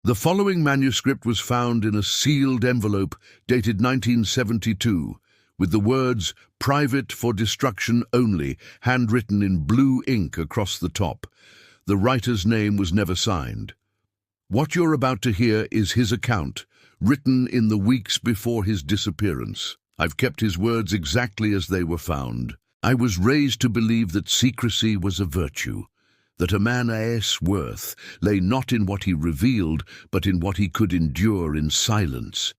The following manuscript was found in a sealed envelope dated 1972, with the words "Private for destruction only" handwritten in blue ink across the top. The writer's name was never signed. What you're about to hear is his account, written in the weeks before his disappearance. I've kept his words exactly as they were found. I was raised to believe that secrecy was a virtue, that a man's worth lay not in what he revealed, but in what he could endure in silence.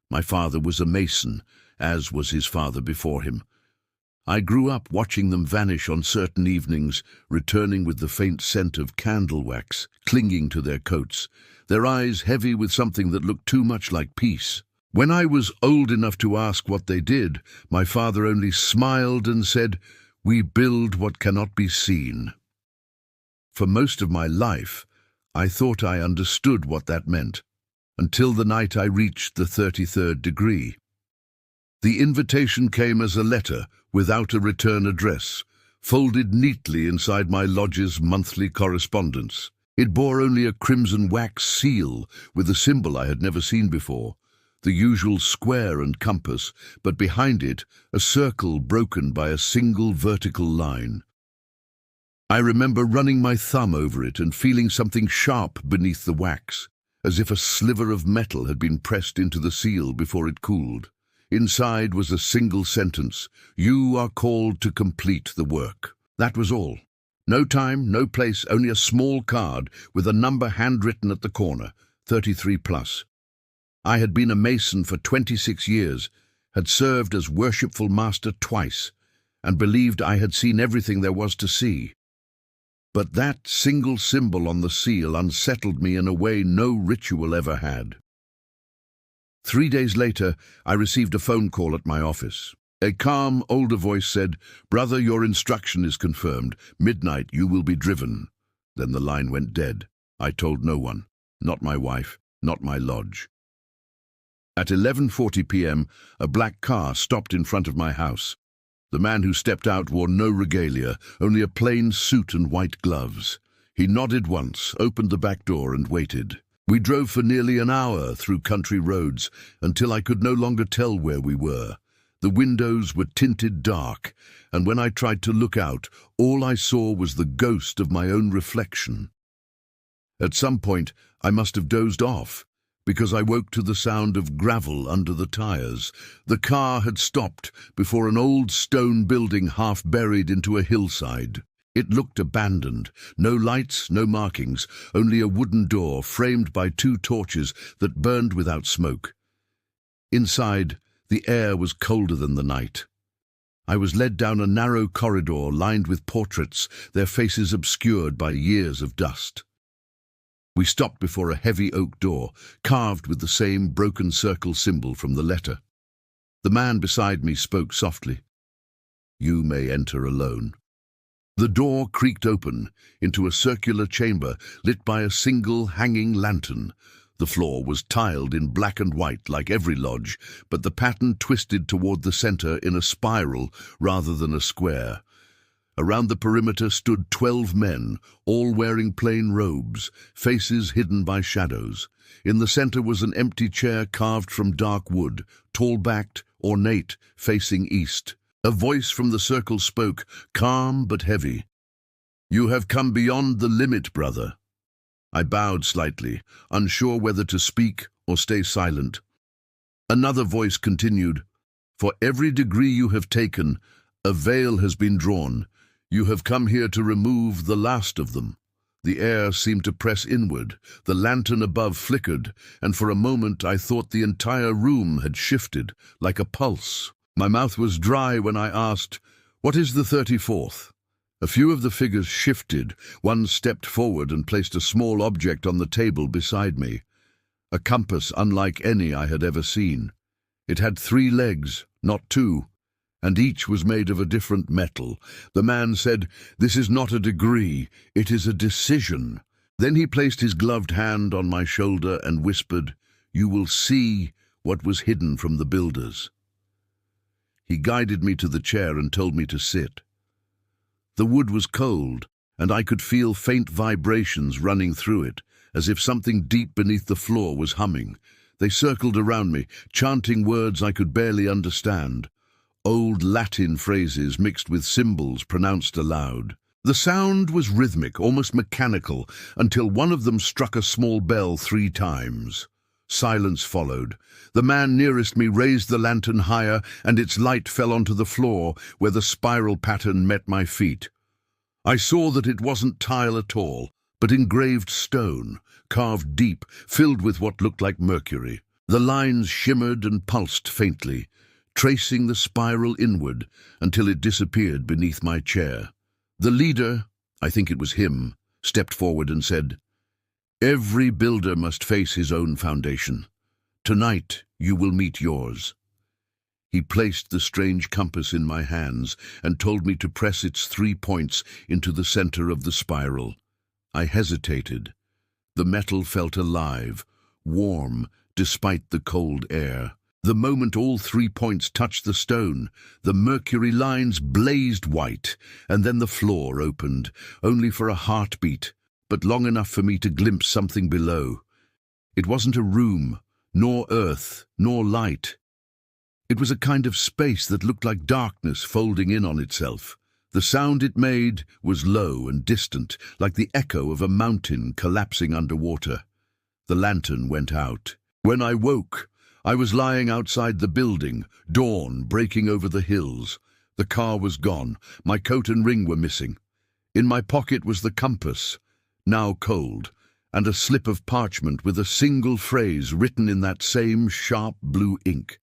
My father was a Mason, as was his father before him. I grew up watching them vanish on certain evenings, returning with the faint scent of candle wax clinging to their coats, their eyes heavy with something that looked too much like peace. When I was old enough to ask what they did, my father only smiled and said, "We build what cannot be seen." For most of my life, I thought I understood what that meant, until the night I reached the 33rd degree. The invitation came as a letter, without a return address, folded neatly inside my lodge's monthly correspondence. It bore only a crimson wax seal with a symbol I had never seen before, the usual square and compass, but behind it a circle broken by a single vertical line. I remember running my thumb over it and feeling something sharp beneath the wax, as if a sliver of metal had been pressed into the seal before it cooled. Inside was a single sentence: "You are called to complete the work." That was all. No time, no place, only a small card with a number handwritten at the corner, 33+. I had been a Mason for 26 years, had served as worshipful master twice, and believed I had seen everything there was to see. But that single symbol on the seal unsettled me in a way no ritual ever had. 3 days later, I received a phone call at my office. A calm, older voice said, "Brother, your instruction is confirmed. Midnight, you will be driven." Then the line went dead. I told no one. Not my wife, not my lodge. At 11:40 p.m., a black car stopped in front of my house. The man who stepped out wore no regalia, only a plain suit and white gloves. He nodded once, opened the back door and waited. We drove for nearly an hour through country roads until I could no longer tell where we were. The windows were tinted dark, and when I tried to look out, all I saw was the ghost of my own reflection. At some point, I must have dozed off, because I woke to the sound of gravel under the tires. The car had stopped before an old stone building half buried into a hillside. It looked abandoned. No lights, no markings, only a wooden door framed by 2 torches that burned without smoke. Inside, the air was colder than the night. I was led down a narrow corridor lined with portraits, their faces obscured by years of dust. We stopped before a heavy oak door, carved with the same broken circle symbol from the letter. The man beside me spoke softly. "You may enter alone." The door creaked open into a circular chamber lit by a single hanging lantern. The floor was tiled in black and white like every lodge, but the pattern twisted toward the center in a spiral rather than a square. Around the perimeter stood 12 men, all wearing plain robes, faces hidden by shadows. In the center was an empty chair carved from dark wood, tall-backed, ornate, facing east. A voice from the circle spoke, calm but heavy. "You have come beyond the limit, brother." I bowed slightly, unsure whether to speak or stay silent. Another voice continued, "For every degree you have taken, a veil has been drawn. You have come here to remove the last of them." The air seemed to press inward, the lantern above flickered, and for a moment I thought the entire room had shifted, like a pulse. My mouth was dry when I asked, "What is the 34th? A few of the figures shifted. One stepped forward and placed a small object on the table beside me. A compass unlike any I had ever seen. It had 3 legs, not 2, and each was made of a different metal. The man said, "This is not a degree, it is a decision." Then he placed his gloved hand on my shoulder and whispered, "You will see what was hidden from the builders." He guided me to the chair and told me to sit. The wood was cold, and I could feel faint vibrations running through it, as if something deep beneath the floor was humming. They circled around me, chanting words I could barely understand. Old Latin phrases mixed with symbols pronounced aloud. The sound was rhythmic, almost mechanical, until one of them struck a small bell 3 times. Silence followed. The man nearest me raised the lantern higher, and its light fell onto the floor, where the spiral pattern met my feet. I saw that it wasn't tile at all, but engraved stone, carved deep, filled with what looked like mercury. The lines shimmered and pulsed faintly, tracing the spiral inward until it disappeared beneath my chair. The leader, I think it was him, stepped forward and said, "Every builder must face his own foundation. Tonight you will meet yours." He placed the strange compass in my hands and told me to press its 3 points into the center of the spiral. I hesitated. The metal felt alive, warm, despite the cold air. The moment all 3 points touched the stone, the mercury lines blazed white, and then the floor opened, only for a heartbeat, but long enough for me to glimpse something below. It wasn't a room, nor earth, nor light. It was a kind of space that looked like darkness folding in on itself. The sound it made was low and distant, like the echo of a mountain collapsing underwater. The lantern went out. When I woke, I was lying outside the building, dawn breaking over the hills. The car was gone. My coat and ring were missing. In my pocket was the compass, now cold, and a slip of parchment with a single phrase written in that same sharp blue ink.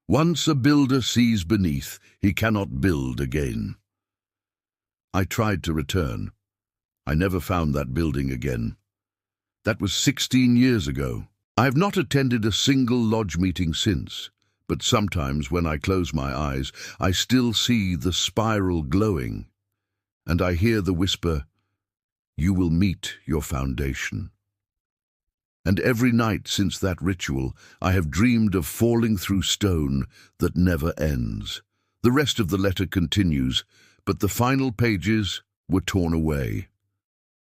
"Once a builder sees beneath, he cannot build again." I tried to return. I never found that building again. That was 16 years ago. I have not attended a single lodge meeting since, but sometimes when I close my eyes, I still see the spiral glowing, and I hear the whisper, "You will meet your foundation." And every night since that ritual, I have dreamed of falling through stone that never ends. The rest of the letter continues, but the final pages were torn away.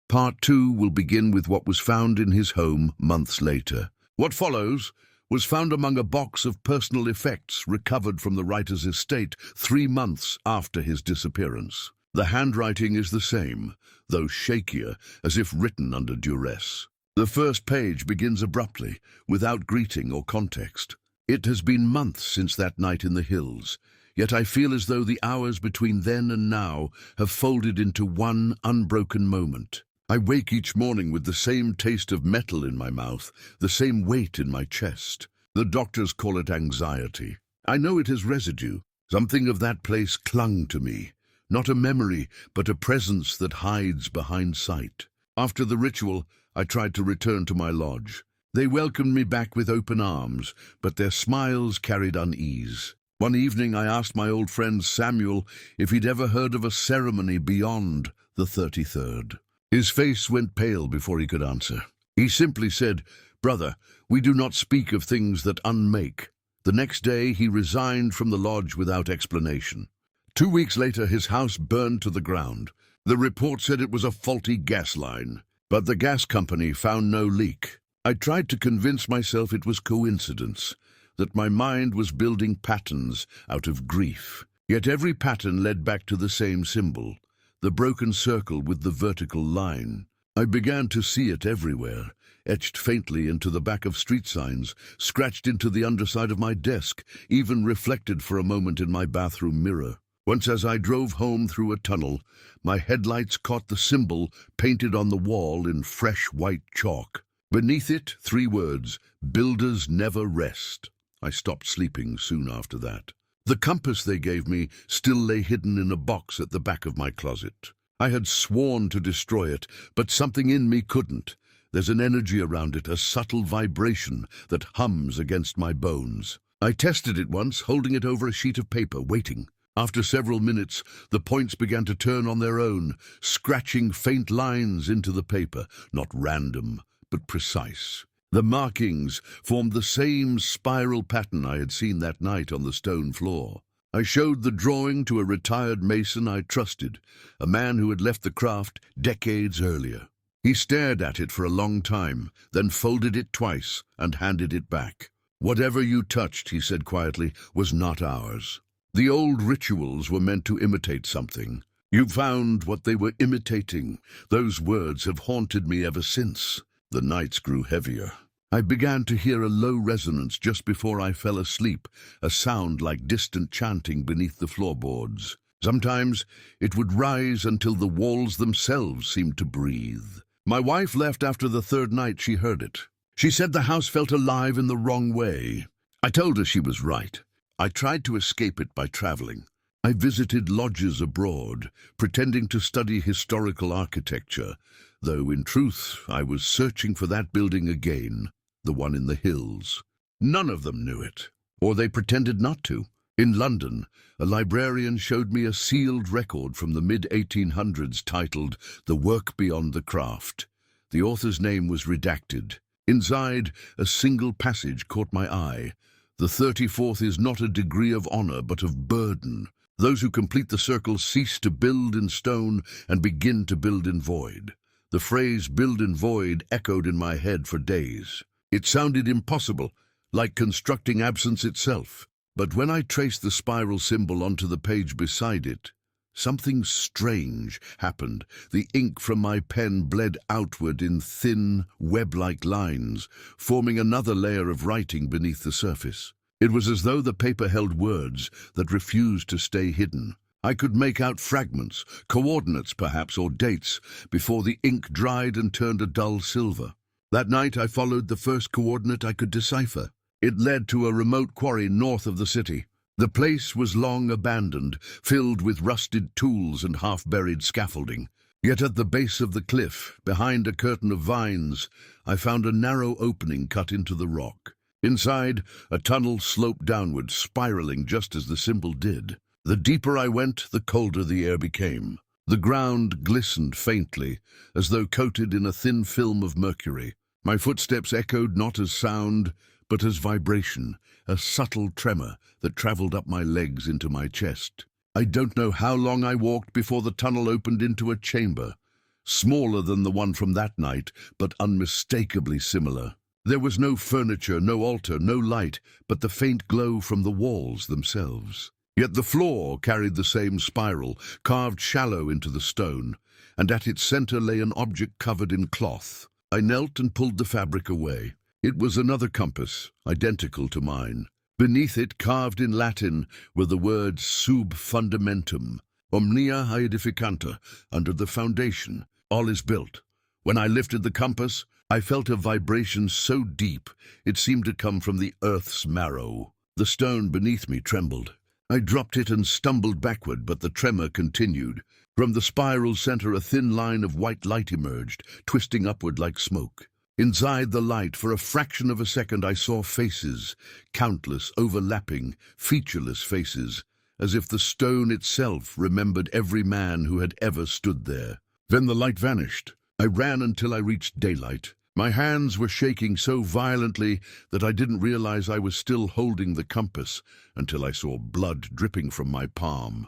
Part 2 will begin with what was found in his home months later. What follows was found among a box of personal effects recovered from the writer's estate 3 months after his disappearance. The handwriting is the same, though shakier, as if written under duress. The first page begins abruptly, without greeting or context. It has been months since that night in the hills, yet I feel as though the hours between then and now have folded into one unbroken moment. I wake each morning with the same taste of metal in my mouth, the same weight in my chest. The doctors call it anxiety. I know it is residue. Something of that place clung to me. Not a memory, but a presence that hides behind sight. After the ritual, I tried to return to my lodge. They welcomed me back with open arms, but their smiles carried unease. One evening I asked my old friend Samuel if he'd ever heard of a ceremony beyond the 33rd. His face went pale before he could answer. He simply said, "Brother, we do not speak of things that unmake." The next day he resigned from the lodge without explanation. 2 weeks later his house burned to the ground. The report said it was a faulty gas line, but the gas company found no leak. I tried to convince myself it was coincidence, that my mind was building patterns out of grief. Yet every pattern led back to the same symbol, the broken circle with the vertical line. I began to see it everywhere, etched faintly into the back of street signs, scratched into the underside of my desk, even reflected for a moment in my bathroom mirror. Once as I drove home through a tunnel, my headlights caught the symbol painted on the wall in fresh white chalk. Beneath it, 3 words, "Builders never rest." I stopped sleeping soon after that. The compass they gave me still lay hidden in a box at the back of my closet. I had sworn to destroy it, but something in me couldn't. There's an energy around it, a subtle vibration that hums against my bones. I tested it once, holding it over a sheet of paper, waiting. After several minutes, the points began to turn on their own, scratching faint lines into the paper, not random, but precise. The markings formed the same spiral pattern I had seen that night on the stone floor. I showed the drawing to a retired mason I trusted, a man who had left the craft decades earlier. He stared at it for a long time, then folded it twice and handed it back. "Whatever you touched," he said quietly, "was not ours. The old rituals were meant to imitate something. You found what they were imitating. Those words have haunted me ever since." The nights grew heavier. I began to hear a low resonance just before I fell asleep, a sound like distant chanting beneath the floorboards. Sometimes it would rise until the walls themselves seemed to breathe. My wife left after the third night she heard it. She said the house felt alive in the wrong way. I told her she was right. I tried to escape it by traveling. I visited lodges abroad, pretending to study historical architecture, though in truth I was searching for that building again, the one in the hills. None of them knew it, or they pretended not to. In London, a librarian showed me a sealed record from the mid-1800s titled "The Work Beyond the Craft." The author's name was redacted. Inside, a single passage caught my eye. "The 34th is not a degree of honor, but of burden. Those who complete the circle cease to build in stone and begin to build in void." The phrase "build in void" echoed in my head for days. It sounded impossible, like constructing absence itself. But when I traced the spiral symbol onto the page beside it, something strange happened. The ink from my pen bled outward in thin, web-like lines, forming another layer of writing beneath the surface. It was as though the paper held words that refused to stay hidden. I could make out fragments, coordinates perhaps, or dates, before the ink dried and turned a dull silver. That night I followed the first coordinate I could decipher. It led to a remote quarry north of the city. The place was long abandoned, filled with rusted tools and half-buried scaffolding. Yet at the base of the cliff, behind a curtain of vines, I found a narrow opening cut into the rock. Inside, a tunnel sloped downward, spiraling just as the symbol did. The deeper I went, the colder the air became. The ground glistened faintly, as though coated in a thin film of mercury. My footsteps echoed not as sound, but as vibration, a subtle tremor that traveled up my legs into my chest. I don't know how long I walked before the tunnel opened into a chamber, smaller than the one from that night, but unmistakably similar. There was no furniture, no altar, no light, but the faint glow from the walls themselves. Yet the floor carried the same spiral, carved shallow into the stone, and at its center lay an object covered in cloth. I knelt and pulled the fabric away. It was another compass, identical to mine. Beneath it, carved in Latin, were the words "Sub fundamentum," "Omnia aedificanta," under the foundation. All is built. When I lifted the compass, I felt a vibration so deep it seemed to come from the earth's marrow. The stone beneath me trembled. I dropped it and stumbled backward, but the tremor continued. From the spiral center, a thin line of white light emerged, twisting upward like smoke. Inside the light, for a fraction of a second, I saw faces, countless, overlapping, featureless faces, as if the stone itself remembered every man who had ever stood there. Then the light vanished. I ran until I reached daylight. My hands were shaking so violently that I didn't realize I was still holding the compass until I saw blood dripping from my palm.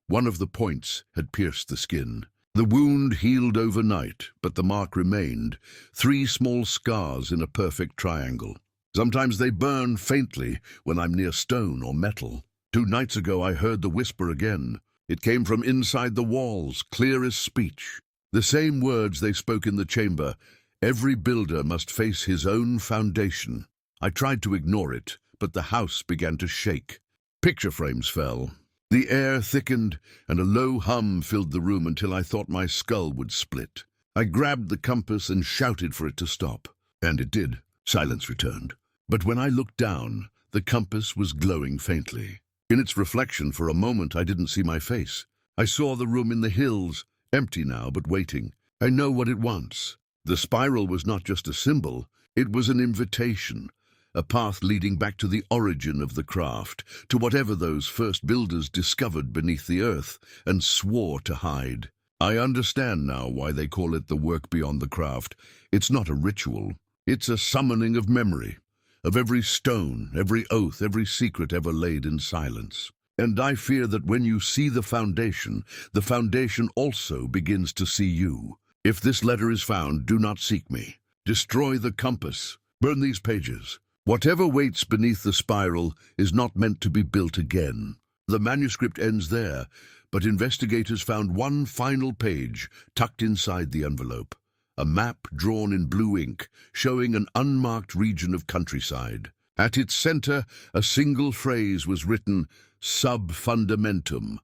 One of the points had pierced the skin. The wound healed overnight, but the mark remained, 3 small scars in a perfect triangle. Sometimes they burn faintly when I'm near stone or metal. 2 nights ago I heard the whisper again. It came from inside the walls, clear as speech. The same words they spoke in the chamber. Every builder must face his own foundation. I tried to ignore it, but the house began to shake. Picture frames fell. The air thickened, and a low hum filled the room until I thought my skull would split. I grabbed the compass and shouted for it to stop. And it did. Silence returned. But when I looked down, the compass was glowing faintly. In its reflection, for a moment, I didn't see my face. I saw the room in the hills, empty now, but waiting. I know what it wants. The spiral was not just a symbol, it was an invitation. A path leading back to the origin of the craft, to whatever those first builders discovered beneath the earth and swore to hide. I understand now why they call it the work beyond the craft. It's not a ritual. It's a summoning of memory, of every stone, every oath, every secret ever laid in silence. And I fear that when you see the foundation also begins to see you. If this letter is found, do not seek me. Destroy the compass. Burn these pages. Whatever waits beneath the spiral is not meant to be built again. The manuscript ends there, but investigators found one final page tucked inside the envelope. A map drawn in blue ink, showing an unmarked region of countryside. At its center, a single phrase was written, Sub Fundamentum.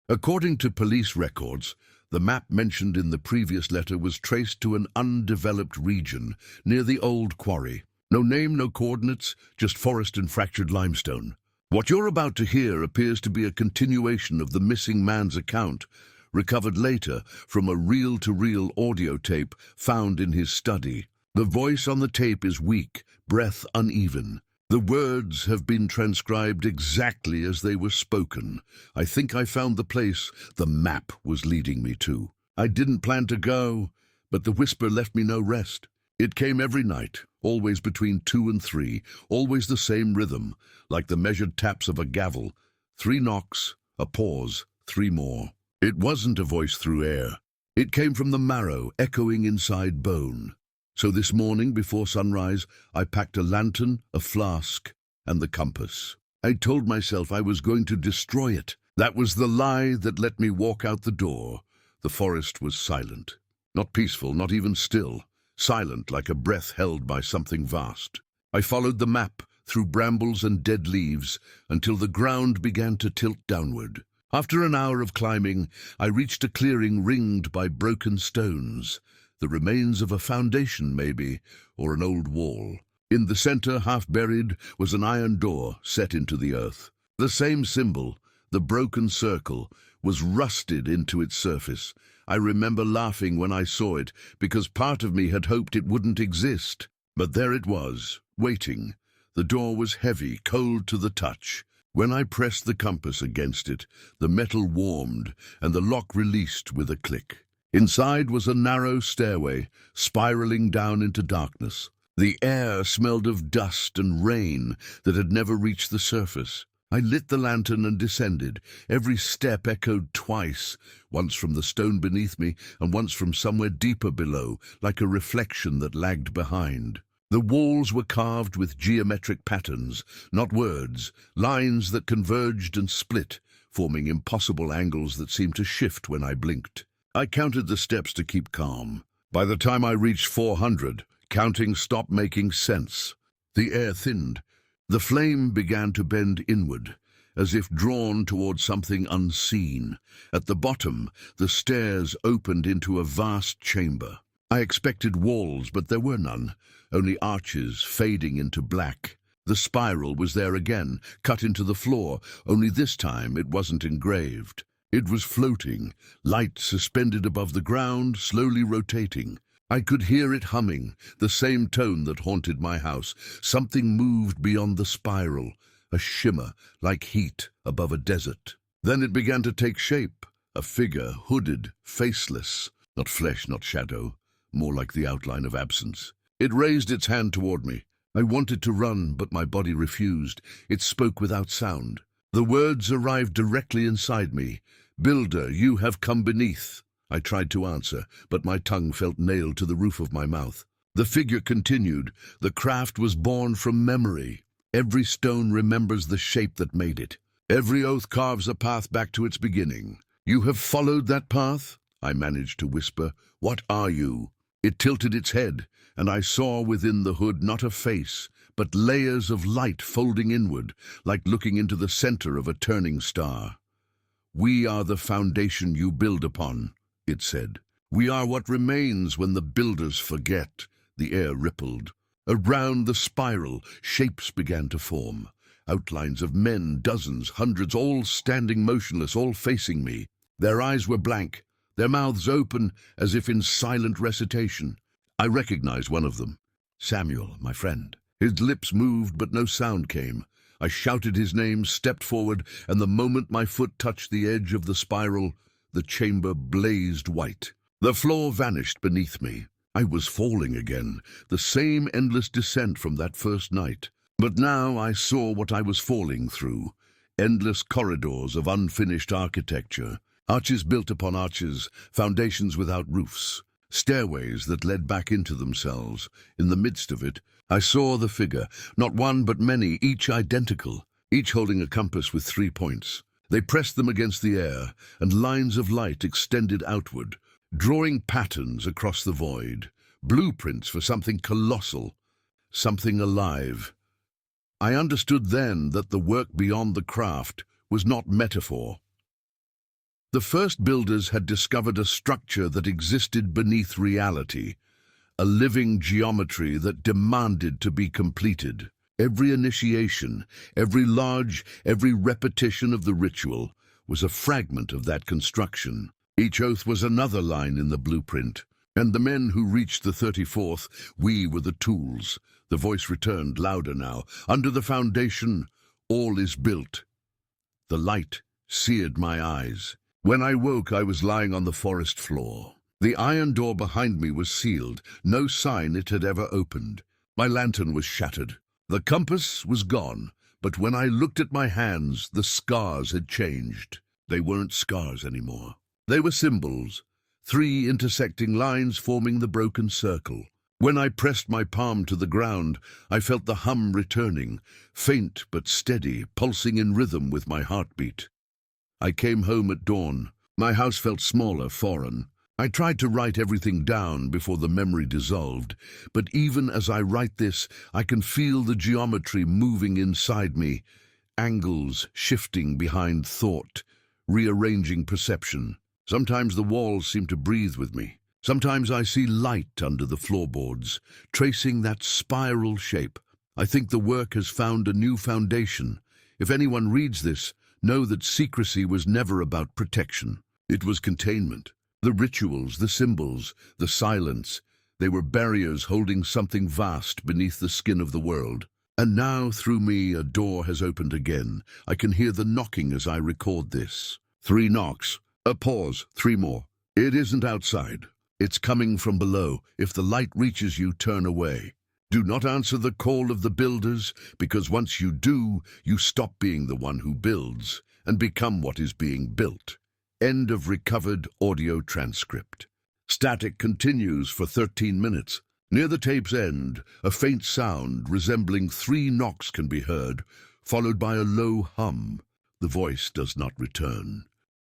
According to police records, the map mentioned in the previous letter was traced to an undeveloped region near the old quarry. No name, no coordinates, just forest and fractured limestone. What you're about to hear appears to be a continuation of the missing man's account, recovered later from a reel-to-reel audio tape found in his study. The voice on the tape is weak, breath uneven. The words have been transcribed exactly as they were spoken. I think I found the place the map was leading me to. I didn't plan to go, but the whisper left me no rest. It came every night, always between 2 and 3, always the same rhythm, like the measured taps of a gavel. 3 knocks, a pause, 3 more. It wasn't a voice through air. It came from the marrow, echoing inside bone. So this morning, before sunrise, I packed a lantern, a flask, and the compass. I told myself I was going to destroy it. That was the lie that let me walk out the door. The forest was silent. Not peaceful, not even still. Silent like a breath held by something vast. I followed the map through brambles and dead leaves until the ground began to tilt downward. After an hour of climbing, I reached a clearing ringed by broken stones. The remains of a foundation, maybe, or an old wall. In the center, half buried, was an iron door set into the earth. The same symbol, the broken circle, was rusted into its surface. I remember laughing when I saw it, because part of me had hoped it wouldn't exist. But there it was, waiting. The door was heavy, cold to the touch. When I pressed the compass against it, the metal warmed, and the lock released with a click. Inside was a narrow stairway, spiraling down into darkness. The air smelled of dust and rain that had never reached the surface. I lit the lantern and descended. Every step echoed twice, once from the stone beneath me and once from somewhere deeper below, like a reflection that lagged behind. The walls were carved with geometric patterns, not words, lines that converged and split, forming impossible angles that seemed to shift when I blinked. I counted the steps to keep calm. By the time I reached 400, counting stopped making sense. The air thinned. The flame began to bend inward, as if drawn toward something unseen. At the bottom, the stairs opened into a vast chamber. I expected walls, but there were none, only arches fading into black. The spiral was there again, cut into the floor, only this time it wasn't engraved. It was floating, light suspended above the ground, slowly rotating. I could hear it humming, the same tone that haunted my house. Something moved beyond the spiral, a shimmer like heat above a desert. Then it began to take shape, a figure, hooded, faceless, not flesh, not shadow, more like the outline of absence. It raised its hand toward me. I wanted to run, but my body refused. It spoke without sound. The words arrived directly inside me. "Builder, you have come beneath." I tried to answer, but my tongue felt nailed to the roof of my mouth. The figure continued. The craft was born from memory. Every stone remembers the shape that made it. Every oath carves a path back to its beginning. "You have followed that path?" I managed to whisper. "What are you?" It tilted its head, and I saw within the hood not a face, but layers of light folding inward, like looking into the center of a turning star. "We are the foundation you build upon," it said. "We are what remains when the builders forget." The air rippled. Around the spiral, shapes began to form. Outlines of men, dozens, hundreds, all standing motionless, all facing me. Their eyes were blank, their mouths open as if in silent recitation. I recognized one of them. Samuel, my friend. His lips moved, but no sound came. I shouted his name, stepped forward, and the moment my foot touched the edge of the spiral, the chamber blazed white. The floor vanished beneath me. I was falling again, the same endless descent from that first night. But now I saw what I was falling through. Endless corridors of unfinished architecture. Arches built upon arches, foundations without roofs. stairways that led back into themselves. In the midst of it, I saw the figure, not one but many, each identical, each holding a compass with 3 points. They pressed them against the air, and lines of light extended outward, drawing patterns across the void, blueprints for something colossal, something alive. I understood then that the work beyond the craft was not metaphor. The first builders had discovered a structure that existed beneath reality, a living geometry that demanded to be completed. Every initiation, every repetition of the ritual was a fragment of that construction. Each oath was another line in the blueprint. And the men who reached the 34th, we were the tools. The voice returned, louder now. Under the foundation, all is built. The light seared my eyes. When I woke, I was lying on the forest floor. The iron door behind me was sealed, no sign it had ever opened. My lantern was shattered. The compass was gone, but when I looked at my hands, the scars had changed. They weren't scars anymore. They were symbols, 3 intersecting lines forming the broken circle. When I pressed my palm to the ground, I felt the hum returning, faint but steady, pulsing in rhythm with my heartbeat. I came home at dawn. My house felt smaller, foreign. I tried to write everything down before the memory dissolved, but even as I write this, I can feel the geometry moving inside me, angles shifting behind thought, rearranging perception. Sometimes the walls seem to breathe with me. Sometimes I see light under the floorboards, tracing that spiral shape. I think the work has found a new foundation. If anyone reads this, know that secrecy was never about protection. It was containment. The rituals, the symbols, the silence, they were barriers holding something vast beneath the skin of the world. And now, through me, a door has opened again. I can hear the knocking as I record this. 3 knocks. A pause. 3 more. It isn't outside. It's coming from below. If the light reaches you, turn away. Do not answer the call of the builders, because once you do, you stop being the one who builds and become what is being built. End of recovered audio transcript. Static continues for 13 minutes. Near the tape's end, a faint sound resembling 3 knocks can be heard, followed by a low hum. The voice does not return.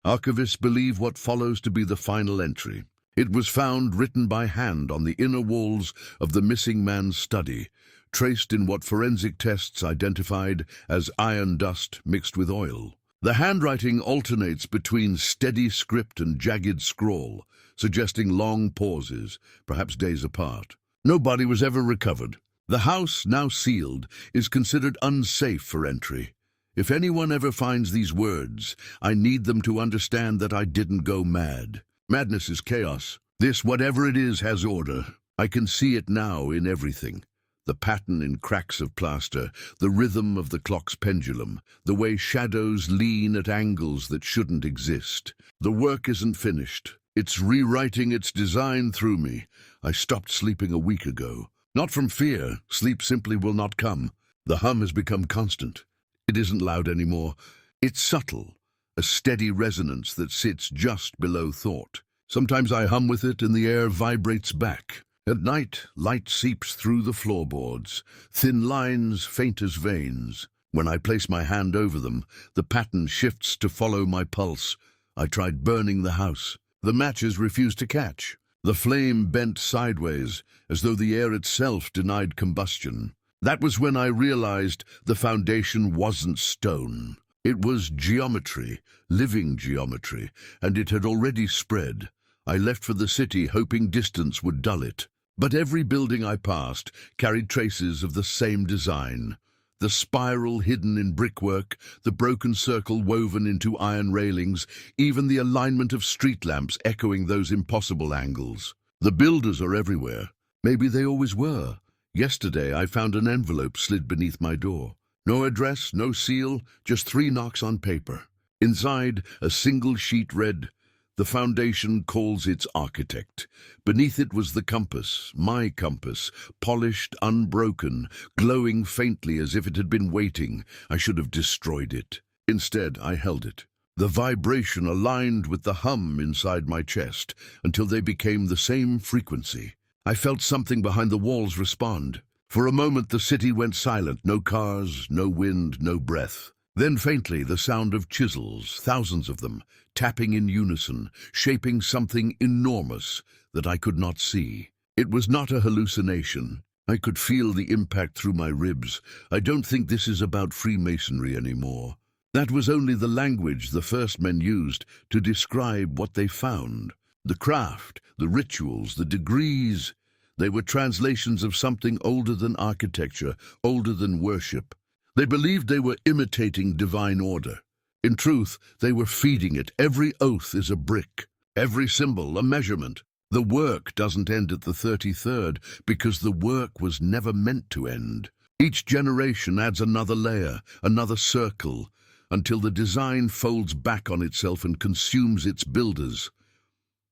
Archivists believe what follows to be the final entry. It was found written by hand on the inner walls of the missing man's study, traced in what forensic tests identified as iron dust mixed with oil. The handwriting alternates between steady script and jagged scrawl, suggesting long pauses, perhaps days apart. No body was ever recovered. The house, now sealed, is considered unsafe for entry. If anyone ever finds these words, I need them to understand that I didn't go mad. Madness is chaos. This, whatever it is, has order. I can see it now in everything. The pattern in cracks of plaster, the rhythm of the clock's pendulum, the way shadows lean at angles that shouldn't exist. The work isn't finished. It's rewriting its design through me. I stopped sleeping a week ago. Not from fear. Sleep simply will not come. The hum has become constant. It isn't loud anymore. It's subtle, a steady resonance that sits just below thought. Sometimes I hum with it and the air vibrates back. At night, light seeps through the floorboards, thin lines faint as veins. When I place my hand over them, the pattern shifts to follow my pulse. I tried burning the house. The matches refused to catch. The flame bent sideways, as though the air itself denied combustion. That was when I realized the foundation wasn't stone. It was geometry, living geometry, and it had already spread. I left for the city hoping distance would dull it. But every building I passed carried traces of the same design. The spiral hidden in brickwork, the broken circle woven into iron railings, even the alignment of street lamps echoing those impossible angles. The builders are everywhere. Maybe they always were. Yesterday I found an envelope slid beneath my door. No address, no seal, just 3 knocks on paper. Inside, a single sheet read, "The foundation calls its architect." Beneath it was the compass, my compass, polished, unbroken, glowing faintly as if it had been waiting. I should have destroyed it. Instead, I held it. The vibration aligned with the hum inside my chest until they became the same frequency. I felt something behind the walls respond. For a moment the city went silent, no cars, no wind, no breath. Then faintly the sound of chisels, thousands of them, tapping in unison, shaping something enormous that I could not see. It was not a hallucination. I could feel the impact through my ribs. I don't think this is about Freemasonry anymore. That was only the language the first men used to describe what they found. The craft, the rituals, the degrees, they were translations of something older than architecture, older than worship. They believed they were imitating divine order. In truth, they were feeding it. Every oath is a brick, every symbol a measurement. The work doesn't end at the 33rd because the work was never meant to end. Each generation adds another layer, another circle, until the design folds back on itself and consumes its builders.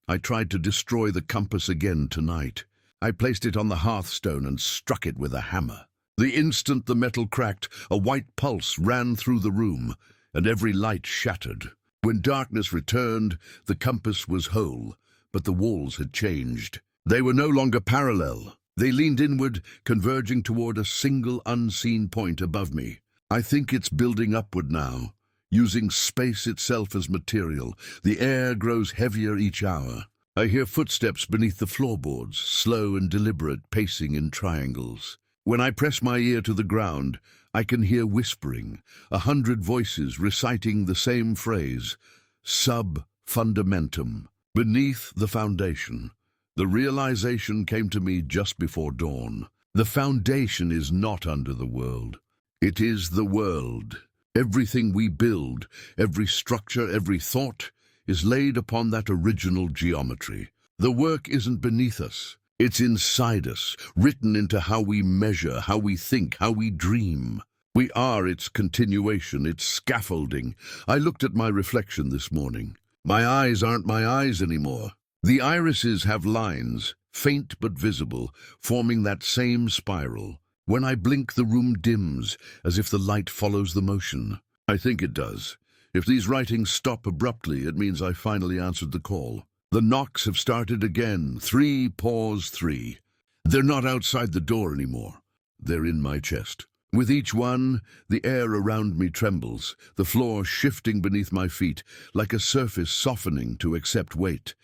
I tried to destroy the compass again tonight. I placed it on the hearthstone and struck it with a hammer. The instant the metal cracked, a white pulse ran through the room, and every light shattered. When darkness returned, the compass was whole, but the walls had changed. They were no longer parallel. They leaned inward, converging toward a single unseen point above me. I think it's building upward now, using space itself as material. The air grows heavier each hour. I hear footsteps beneath the floorboards, slow and deliberate, pacing in triangles. When I press my ear to the ground, I can hear whispering, 100 voices reciting the same phrase, sub fundamentum, beneath the foundation. The realization came to me just before dawn. The foundation is not under the world. It is the world. Everything we build, every structure, every thought, is laid upon that original geometry. The work isn't beneath us. It's inside us, written into how we measure, how we think, how we dream. We are its continuation, its scaffolding. I looked at my reflection this morning. My eyes aren't my eyes anymore. The irises have lines, faint but visible, forming that same spiral. When I blink, the room dims, as if the light follows the motion. I think it does. If these writings stop abruptly, it means I finally answered the call. The knocks have started again. 3, pause, 3. They're not outside the door anymore. They're in my chest. With each one, the air around me trembles, the floor shifting beneath my feet, like a surface softening to accept weight.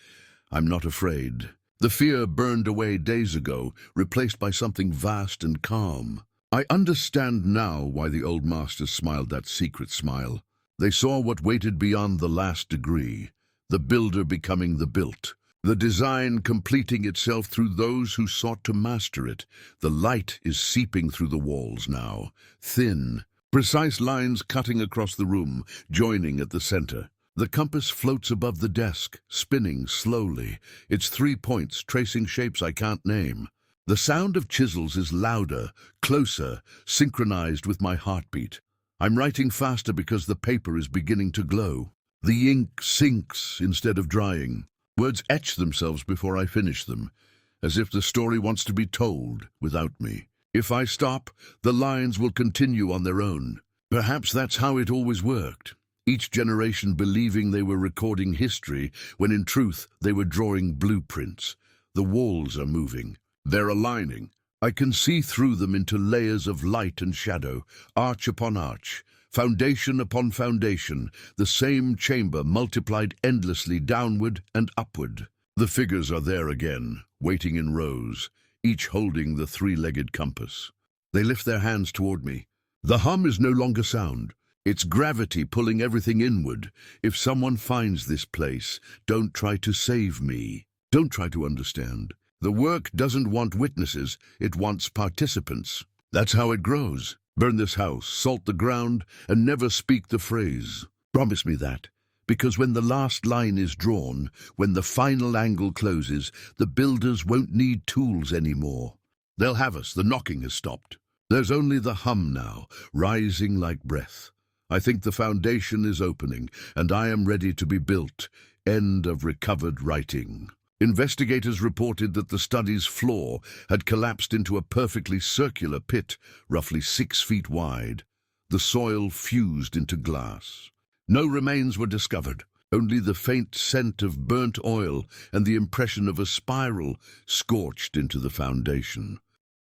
I'm not afraid. The fear burned away days ago, replaced by something vast and calm. I understand now why the old masters smiled that secret smile. They saw what waited beyond the last degree, the builder becoming the built, the design completing itself through those who sought to master it. The light is seeping through the walls now, thin, precise lines cutting across the room, joining at the center. The compass floats above the desk, spinning slowly, its 3 points tracing shapes I can't name. The sound of chisels is louder, closer, synchronized with my heartbeat. I'm writing faster because the paper is beginning to glow. The ink sinks instead of drying. Words etch themselves before I finish them, as if the story wants to be told without me. If I stop, the lines will continue on their own. Perhaps that's how it always worked. Each generation believing they were recording history, when in truth they were drawing blueprints. The walls are moving. They're aligning. I can see through them into layers of light and shadow, arch upon arch, foundation upon foundation, the same chamber multiplied endlessly downward and upward. The figures are there again, waiting in rows, each holding the 3-legged compass. They lift their hands toward me. The hum is no longer sound. It's gravity pulling everything inward. If someone finds this place, don't try to save me. Don't try to understand. The work doesn't want witnesses, it wants participants. That's how it grows. Burn this house, salt the ground, and never speak the phrase. Promise me that. Because when the last line is drawn, when the final angle closes, the builders won't need tools anymore. They'll have us, the knocking has stopped. There's only the hum now, rising like breath. I think the foundation is opening, and I am ready to be built. End of recovered writing. Investigators reported that the study's floor had collapsed into a perfectly circular pit, roughly 6 feet wide. The soil fused into glass. No remains were discovered, only the faint scent of burnt oil and the impression of a spiral scorched into the foundation.